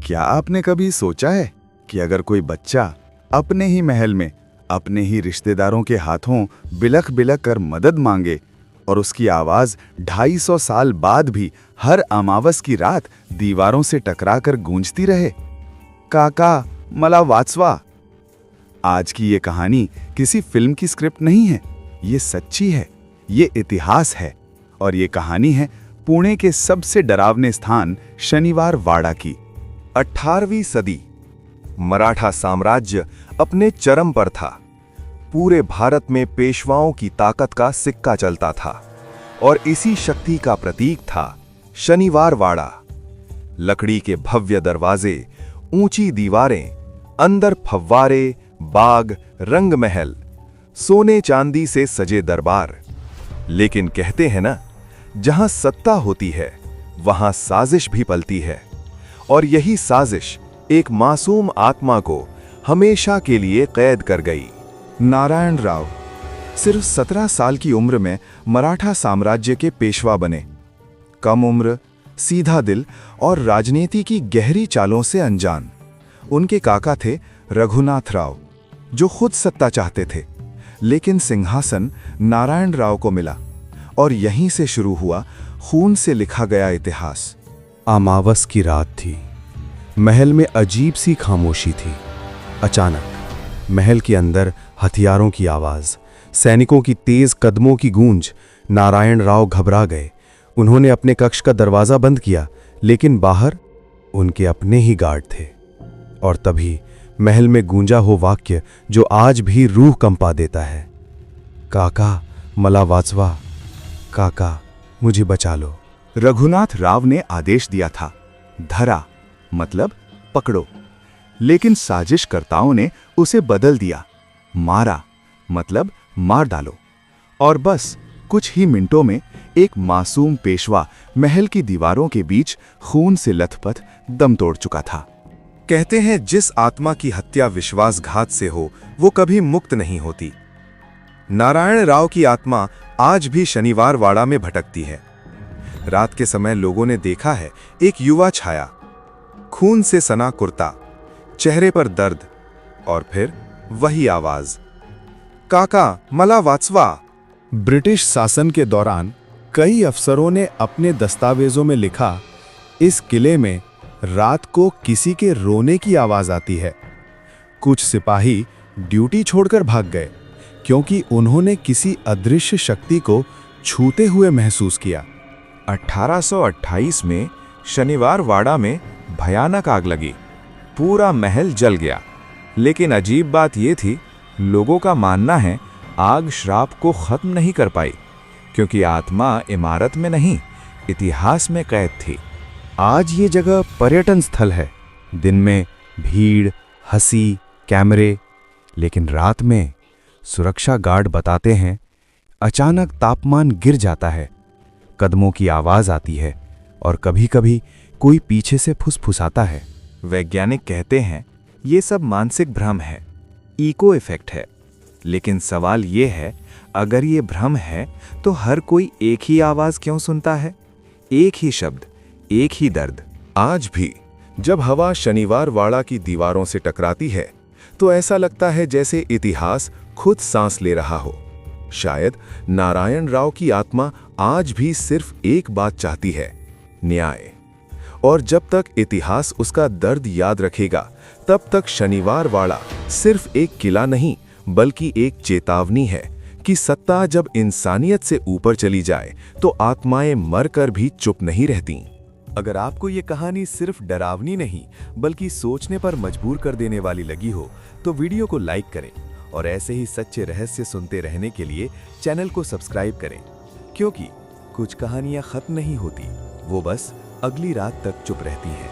क्या आपने कभी सोचा है कि अगर कोई बच्चा अपने ही महल में अपने ही रिश्तेदारों के हाथों बिलख बिलख कर मदद मांगे और उसकी आवाज 250 साल बाद भी हर अमावस की रात दीवारों से टकराकर गूंजती रहे, काका मला वाचवा। आज की ये कहानी किसी फिल्म की स्क्रिप्ट नहीं है, ये सच्ची है, ये इतिहास है और ये कहानी है पुणे के सबसे डरावने स्थान शनिवार वाड़ा की। 18वीं सदी मराठा साम्राज्य अपने चरम पर था। पूरे भारत में पेशवाओं की ताकत का सिक्का चलता था और इसी शक्ति का प्रतीक था शनिवार वाड़ा। लकड़ी के भव्य दरवाजे, ऊंची दीवारें, अंदर फव्वारे, बाग, रंग महल, सोने चांदी से सजे दरबार। लेकिन कहते हैं ना, जहां सत्ता होती है वहां साजिश भी पलती है, और यही साजिश एक मासूम आत्मा को हमेशा के लिए कैद कर गई। नारायण राव सिर्फ 17 साल की उम्र में मराठा साम्राज्य के पेशवा बने। कम उम्र, सीधा दिल और राजनीति की गहरी चालों से अनजान। उनके काका थे रघुनाथ राव, जो खुद सत्ता चाहते थे, लेकिन सिंहासन नारायण राव को मिला और यहीं से शुरू हुआ खून से लिखा गया इतिहास। अमावस की रात थी। महल में अजीब सी खामोशी थी। अचानक महल के अंदर हथियारों की आवाज, सैनिकों की तेज कदमों की गूंज। नारायण राव घबरा गए। उन्होंने अपने कक्ष का दरवाजा बंद किया, लेकिन बाहर उनके अपने ही गार्ड थे। और तभी महल में गूंजा हो वाक्य जो आज भी रूह कंपा देता है, काका मला वाचवा, काका मुझे बचा लो। रघुनाथ राव ने आदेश दिया था, धरा मतलब पकड़ो, लेकिन साजिशकर्ताओं ने उसे बदल दिया, मारा मतलब मार डालो। और बस कुछ ही मिनटों में एक मासूम पेशवा महल की दीवारों के बीच खून से लथपथ दम तोड़ चुका था। कहते हैं जिस आत्मा की हत्या विश्वासघात से हो वो कभी मुक्त नहीं होती। नारायण राव की आत्मा आज भी शनिवार वाड़ा में भटकती है। रात के समय लोगों ने देखा है एक युवा छाया, खून से सना कुर्ता, चेहरे पर दर्द, और फिर वही आवाज, काका मला वाचवा। ब्रिटिश शासन के दौरान कई अफसरों ने अपने दस्तावेजों में लिखा, इस किले में रात को किसी के रोने की आवाज आती है। कुछ सिपाही ड्यूटी छोड़कर भाग गए क्योंकि उन्होंने किसी अदृश्य शक्ति को छूते हुए महसूस किया। 1828 में शनिवार वाड़ा में भयानक आग लगी। पूरा महल जल गया। लेकिन अजीब बात यह थी, लोगों का मानना है आग श्राप को खत्म नहीं कर पाई, क्योंकि आत्मा इमारत में नहीं, इतिहास में कैद थी। आज ये जगह पर्यटन स्थल है। दिन में भीड़, हंसी, कैमरे, लेकिन रात में सुरक्षा गार्ड बताते हैं अचानक तापमान गिर जाता है, कदमों की आवाज आती है और कभी-कभी कोई पीछे से फुसफुसाता है। वैज्ञानिक कहते हैं ये सब मानसिक भ्रम है, इको इफेक्ट है। लेकिन सवाल ये है, अगर ये भ्रम है तो हर कोई एक ही आवाज क्यों सुनता है, एक ही शब्द, एक ही दर्द? आज भी जब हवा शनिवार वाड़ा की दीवारों से टकराती है तो ऐसा लगता है जैसे इतिहास खुद सांस ले रहा हो। शायद नारायण राव की आत्मा आज भी सिर्फ एक बात चाहती है, न्याय। और जब तक इतिहास उसका दर्द याद रखेगा, तब तक शनिवार वाड़ा सिर्फ एक किला नहीं बल्कि एक चेतावनी है कि सत्ता जब इंसानियत से ऊपर चली जाए तो आत्माएं मरकर भी चुप नहीं रहती। अगर आपको ये कहानी सिर्फ डरावनी नहीं बल्कि सोचने पर मजबूर कर देने वाली लगी हो तो वीडियो को लाइक करें और ऐसे ही सच्चे रहस्य सुनते रहने के लिए चैनल को सब्सक्राइब करें, क्योंकि कुछ कहानियां खत्म नहीं होती, वो बस अगली रात तक चुप रहती हैं।